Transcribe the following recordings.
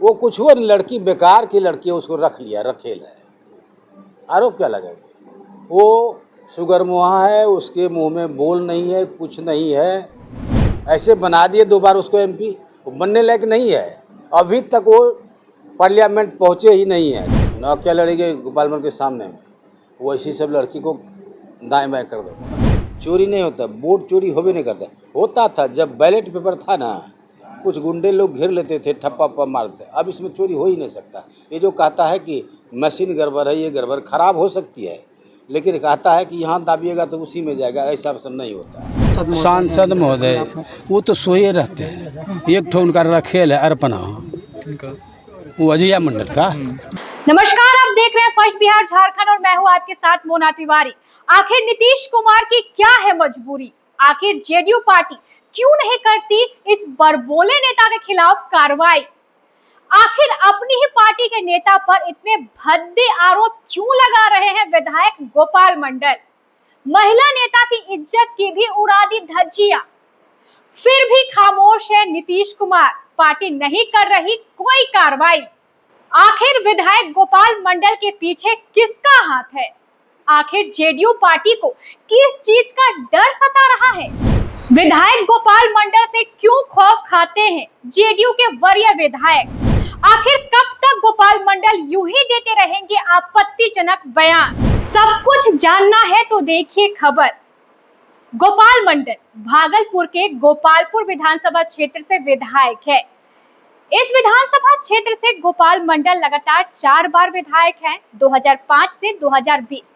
वो कुछ हुआ नहीं, लड़की बेकार की लड़की है, उसको रख लिया, रखेल है, आरोप क्या लगेगा। वो शुगर मुहा है, उसके मुंह में बोल नहीं है, कुछ नहीं है, ऐसे बना दिए 2 बार उसको एमपी। वो बनने लायक नहीं है, अभी तक वो पार्लियामेंट पहुँचे ही नहीं है। न क्या लड़ेगी गोपालगंज के सामने में, वो ऐसी सब लड़की को दाएं बाएं कर देता। चोरी नहीं होता, वोट चोरी हो भी नहीं करता। होता था जब बैलेट पेपर था ना, कुछ गुंडे लोग घेर लेते थे, ठप्पा वप्पा मारते। अब इसमें चोरी हो ही नहीं सकता। ये जो कहता है कि मशीन गड़बड़ है, ये गड़बड़ खराब हो सकती है, लेकिन कहता है कि यहाँ दाबिएगा तो उसी में जाएगा, ऐसा सब नहीं होता। सांसद महोदय वो तो सोए रहते हैं, एक ठो उनका रखेल है अर्पणा, वो अजय मंडल का। नमस्कार, आप देख रहे हैं फर्स्ट बिहार झारखंड और मैं हूं आपके साथ मोना तिवारी। आखिर नीतीश कुमार की क्या है मजबूरी? आखिर जेडीयू पार्टी क्यों नहीं करती इस बड़बोले नेता के खिलाफ कार्रवाई? आखिर अपनी ही पार्टी के नेता पर इतने भद्दे आरोप क्यों लगा रहे हैं विधायक गोपाल मंडल? महिला नेता की इज्जत की भी उड़ा दी धज्जियां। फिर भी खामोश है नीतीश कुमार, पार्टी नहीं कर रही कोई कार्रवाई। आखिर विधायक गोपाल मंडल के पीछे किसका हाथ है? आखिर जेडीयू पार्टी को किस चीज का डर सता रहा है? विधायक गोपाल मंडल से क्यों खौफ खाते हैं जेडीयू के वरीय विधायक? आखिर कब तक गोपाल मंडल यूं ही देते रहेंगे आपत्तिजनक बयान? सब कुछ जानना है तो देखिए खबर। गोपाल मंडल भागलपुर के गोपालपुर विधानसभा क्षेत्र से विधायक है। इस विधानसभा क्षेत्र से गोपाल मंडल लगातार 4 बार विधायक हैं, 2005 से 2020।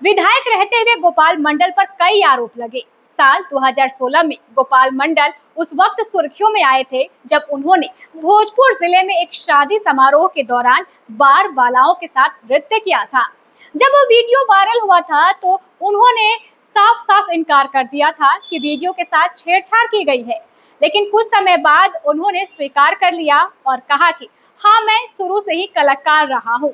विधायक रहते हुए गोपाल मंडल पर कई आरोप लगे। साल 2016 में गोपाल मंडल उस वक्त सुर्खियों में आए थे जब उन्होंने भोजपुर जिले में एक शादी समारोह के दौरान बार बालाओं के साथ नृत्य किया था। जब वो वीडियो वायरल हुआ था तो उन्होंने साफ साफ इनकार कर दिया था कि वीडियो के साथ छेड़छाड़ की गई है, लेकिन कुछ समय बाद उन्होंने स्वीकार कर लिया और कहा कि हाँ, मैं शुरू से ही कलाकार रहा हूँ।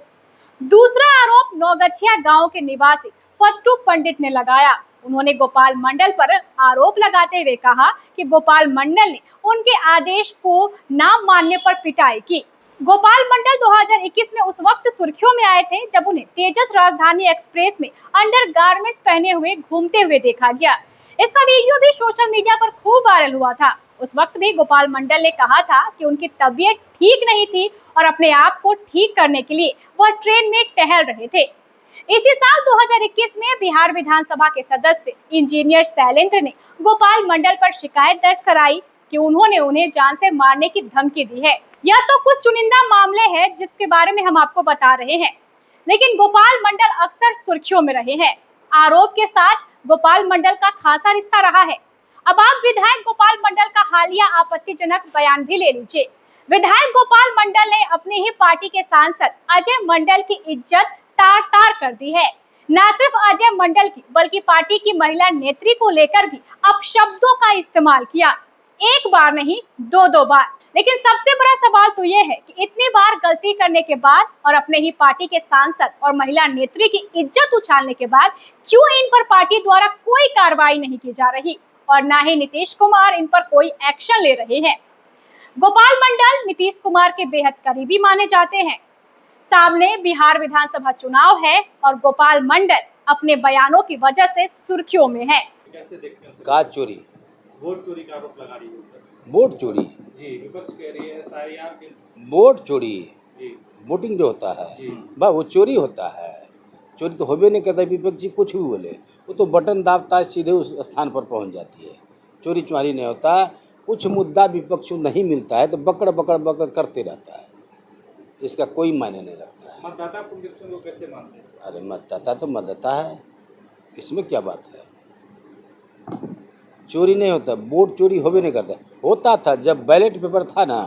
दूसरा आरोप नौगछिया गांव के निवासी फट्टू पंडित ने लगाया। उन्होंने गोपाल मंडल पर आरोप लगाते हुए कहा कि गोपाल मंडल ने उनके आदेश को ना मानने पर पिटाई की। गोपाल मंडल 2021 में उस वक्त सुर्खियों में आए थे जब उन्हें तेजस राजधानी एक्सप्रेस में अंडर गारमेंट्स पहने हुए घूमते हुए देखा गया। इसका वीडियो भी सोशल मीडिया पर खूब वायरल हुआ था। उस वक्त भी गोपाल मंडल ने कहा था कि उनकी तबीयत ठीक नहीं थी और अपने आप को ठीक करने के लिए वह ट्रेन में टहल रहे थे। इसी साल 2021 में बिहार विधानसभा के सदस्य इंजीनियर शैलेंद्र ने गोपाल मंडल पर शिकायत दर्ज कराई कि उन्होंने उन्हें जान से मारने की धमकी दी है। यह तो कुछ चुनिंदा मामले हैं जिसके बारे में हम आपको बता रहे हैं, लेकिन गोपाल मंडल अक्सर सुर्खियों में रहे हैं। आरोप के साथ गोपाल मंडल का खासा रिश्ता रहा है। अब आप विधायक गोपाल मंडल का हालिया आपत्तिजनक बयान भी ले लीजिए। विधायक गोपाल मंडल ने अपनी ही पार्टी के सांसद अजय मंडल की इज्जत तार तार कर दी है। न सिर्फ अजय मंडल की बल्कि पार्टी की महिला नेत्री को लेकर भी अपशब्दों का इस्तेमाल किया। एक बार नहीं, दो बार। लेकिन सबसे बड़ा सवाल तो ये है कि इतनी बार गलती करने के बाद और अपने ही पार्टी के सांसद और महिला नेत्री की इज्जत उछालने के बाद क्यों इन पर पार्टी द्वारा कोई कार्रवाई नहीं की जा रही और ना ही नीतीश कुमार इन पर कोई एक्शन ले रहे हैं। गोपाल मंडल नीतीश कुमार के बेहद करीबी माने जाते हैं। सामने बिहार विधानसभा चुनाव है और गोपाल मंडल अपने बयानों की वजह से सुर्खियों में है। कैसे देखते हैं? का चोरी, वोट चोरी का आरोप लगा रही है सर। वोट चोरी जी, विपक्ष कह रही है SIR के। वोट चोरी, जी वोटिंग जो होता है जी बा वो चोरी होता है। चोरी तो होबे नहीं करता, विपक्षी कुछ भी बोले, वो तो बटन दाबता है, सीधे उस स्थान पर पहुंच जाती है। चोरी चुहारी नहीं होता। कुछ मुद्दा विपक्ष को नहीं मिलता है तो बकड़ बकड़ बकड़ करते रहता है, इसका कोई मायने नहीं रखता है। मतदाता पुनरीक्षण को कैसे मानते हैं? अरे मतदाता तो मतदाता है, इसमें क्या बात है। चोरी नहीं होता, वोट चोरी होबे नहीं करता। होता था जब बैलेट पेपर था ना,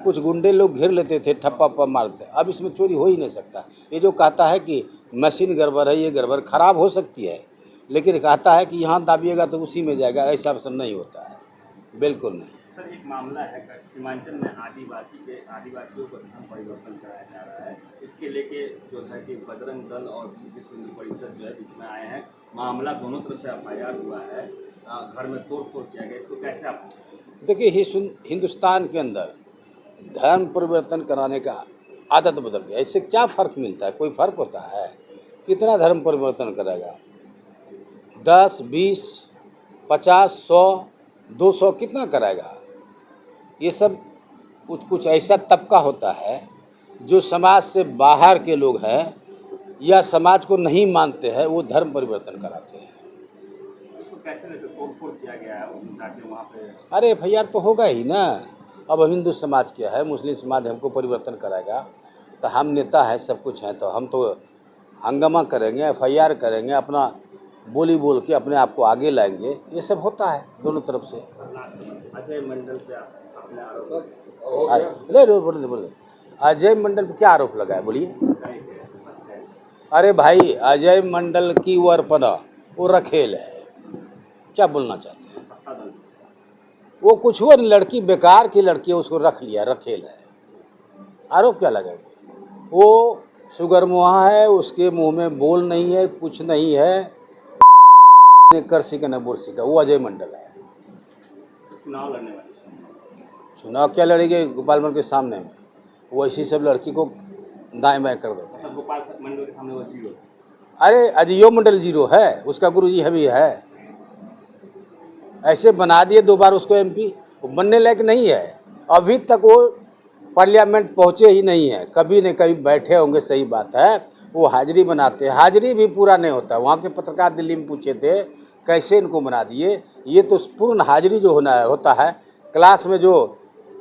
कुछ गुंडे लोग घेर लेते थे, ठप्पा वप्पा मारते। अब इसमें चोरी हो ही नहीं सकता। ये जो कहता है कि मशीन गड़बड़ है, ये गड़बड़ खराब हो सकती है, लेकिन कहता है कि यहाँ दाबिएगा तो उसी में जाएगा, ऐसा सब नहीं होता है, बिल्कुल नहीं। सर, एक मामला है सीमांचल में आदिवासियों को धर्म परिवर्तन कराया जा रहा है। इसके लेके जो है कि बजरंग दल और विश्व हिंदू परिषद जो है बीच में आए हैं। मामला दोनों तरफ से FIR हुआ है, घर में तोड़ फोड़ किया गया। इसको कैसे आप देखिए, हिंदुस्तान के अंदर धर्म परिवर्तन कराने का आदत बदल गया। इससे क्या फ़र्क मिलता है? कोई फ़र्क होता है? कितना धर्म परिवर्तन करेगा? 10, 20, 50, 100, 200 कितना कराएगा? ये सब कुछ ऐसा तबका होता है जो समाज से बाहर के लोग हैं या समाज को नहीं मानते हैं, वो धर्म परिवर्तन कराते हैं। उसको कैसे लेते? तोड़फोड़ किया गया है जाके वहाँ पे? अरे FIR तो होगा ही ना। अब हिंदू समाज क्या है, मुस्लिम समाज हमको परिवर्तन कराएगा तो हम नेता हैं, सब कुछ हैं, तो हम तो हंगामा करेंगे, FIR करेंगे, अपना बोली बोल के अपने आप को आगे लाएंगे। ये सब होता है दोनों तरफ से। अजय मंडल पे अपने आरोप बोले अजय मंडल पे क्या आरोप लगा है? बोलिए। अरे भाई, अजय मंडल की वो अर्पणा, वो रखेल है। क्या बोलना चाहते हैं? वो कुछ हुआ नहीं, लड़की बेकार की लड़की है, उसको रख लिया, रखेल है। आरोप क्या लगाएंगे? वो शुगर मुहा है, उसके मुंह में बोल नहीं है, कुछ नहीं है, करसी का न बुरसी का, वो अजय मंडल है। चुनाव लड़ने वाले चुनाव क्या लड़ेंगे गोपाल के सामने में? वो ऐसी सब लड़की को दाएं बाएं कर देते हैं। गोपाल मंडल के सामने वो जीरो। अरे अजयो मंडल जीरो है, उसका गुरुजी अभी है। ऐसे बना दिए 2 बार उसको MP, वो बनने लायक नहीं है। अभी तक वो पार्लियामेंट पहुँचे ही नहीं है। कभी न कभी बैठे होंगे, सही बात है। वो हाजिरी बनाते हैं, हाजिरी भी पूरा नहीं होता। वहाँ के पत्रकार दिल्ली में पूछे थे कैसे इनको बना दिए। ये तो पूर्ण हाजिरी जो होता है, क्लास में जो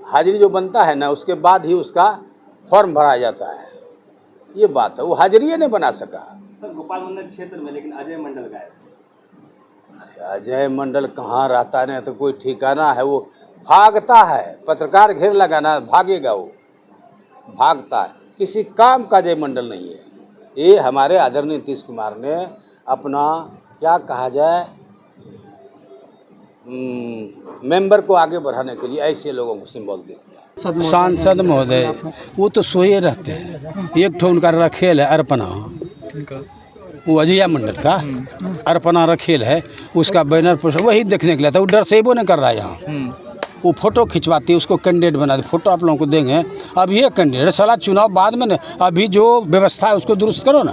हाजिरी जो बनता है ना, उसके बाद ही उसका फॉर्म भरा जाता है। ये बात है, वो हाजिरी नहीं बना सका। सर गोपाल मंडल क्षेत्र में लेकिन अजय मंडल गायब। अरे अजय मंडल कहाँ रहता है? तो कोई ठिकाना है? वो भागता है, पत्रकार घेर लगाना, भागेगा, वो भागता है। किसी काम का अजय मंडल नहीं है। ये हमारे आदरणीय नीतीश कुमार ने अपना क्या कहा जाए, मेंबर को आगे बढ़ाने के लिए ऐसे लोगों को सिंबल दे दिया। सांसद महोदय वो तो सोए रहते हैं। एक ठो उनका रखेल है, अर्पणा, वो अजय मंडल का अर्पणा रखेल है, उसका बैनर पर वही देखने के लिए था। वो डर से वो नहीं कर रहा है यहाँ। वो फोटो खिंचवाती है, उसको कैंडिडेट बना दे। फोटो आप लोगों को देंगे। अब ये कैंडिडेट साला चुनाव बाद में न, अभी जो व्यवस्था है उसको दुरुस्त करो ना।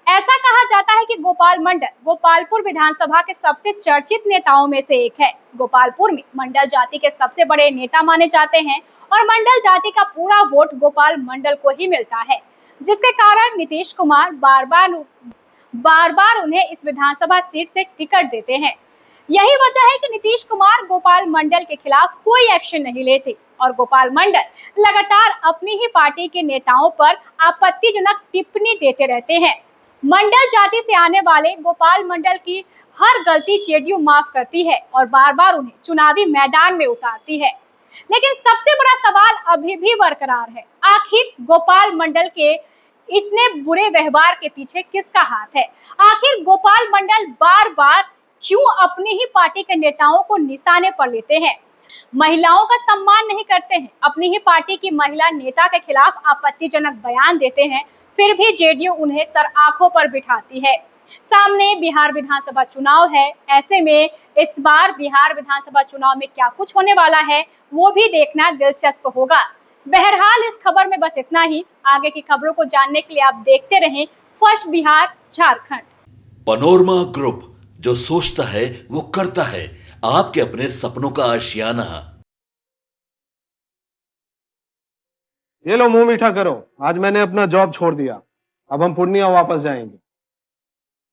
ऐसा कहा जाता है कि गोपाल मंडल गोपालपुर विधानसभा के सबसे चर्चित नेताओं में से एक है। गोपालपुर में मंडल जाति के सबसे बड़े नेता माने जाते हैं और मंडल जाति का पूरा वोट गोपाल मंडल को ही मिलता है, जिसके कारण नीतीश कुमार बार बार उन्हें इस विधानसभा सीट से टिकट देते हैं। यही वजह है कि नीतीश कुमार गोपाल मंडल के खिलाफ कोई एक्शन नहीं लेते और गोपाल मंडल लगातार अपनी ही पार्टी के नेताओं पर आपत्तिजनक टिप्पणी देते रहते हैं। मंडल जाति से आने वाले गोपाल मंडल की हर गलती जेडीयू माफ करती है और बार बार उन्हें चुनावी मैदान में उतारती है। लेकिन सबसे बड़ा सवाल अभी भी बरकरार है, आखिर गोपाल मंडल के इतने बुरे व्यवहार के पीछे किसका हाथ है? आखिर गोपाल मंडल बार बार क्यों अपनी ही पार्टी के नेताओं को निशाने पर लेते हैं? महिलाओं का सम्मान नहीं करते हैं, अपनी ही पार्टी की महिला नेता के खिलाफ आपत्तिजनक बयान देते हैं, फिर भी जेडीयू उन्हें सर आंखों पर बिठाती है। सामने बिहार विधानसभा चुनाव है, ऐसे में इस बार बिहार विधानसभा चुनाव में क्या कुछ होने वाला है वो भी देखना दिलचस्प होगा। बहरहाल इस खबर में बस इतना ही। आगे की खबरों को जानने के लिए आप देखते रहें first Bihar Jharkhand. Panorama group, जो सोचता है वो करता है। आपके अपने सपनों का आशियाना। ये लो मुंह मीठा करो, आज मैंने अपना जॉब छोड़ दिया। अब हम पूर्णिया वापस जाएंगे।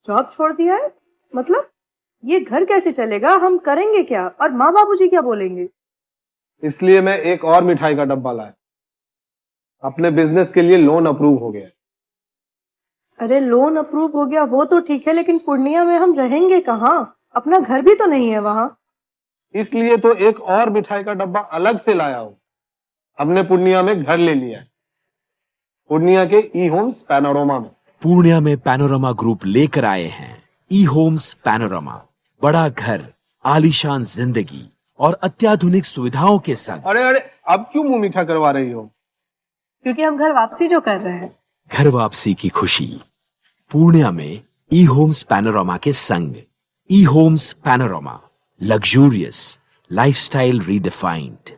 जॉब छोड़ दिया है? मतलब ये घर कैसे चलेगा? हम करेंगे क्या? और माँ बाबूजी क्या बोलेंगे? इसलिए मैं एक और मिठाई का डब्बा लाया। अपने बिजनेस के लिए लोन अप्रूव हो गया। अरे लोन अप्रूव हो गया वो तो ठीक है, लेकिन पूर्णिया में हम रहेंगे कहाँ? अपना घर भी तो नहीं है वहाँ। इसलिए तो एक और मिठाई का डब्बा अलग से लाया हूँ। हमने पूर्णिया में घर ले लिया है, पूर्णिया के ई-होम्स पैनोरमा में। पूर्णिया में पैनोरमा ग्रुप लेकर आए हैं ई-होम्स पैनोरमा। बड़ा घर, आलीशान जिंदगी और अत्याधुनिक सुविधाओं के संग। अरे अरे, अब क्यों मुंह मीठा करवा रही हो? क्योंकि हम घर वापसी जो कर रहे हैं। घर वापसी की खुशी पूर्णिया में ई-होम्स पैनोरमा के संग। ई-होम्स पैनोरमा, लग्जूरियस लाइफस्टाइल रीडिफाइंड।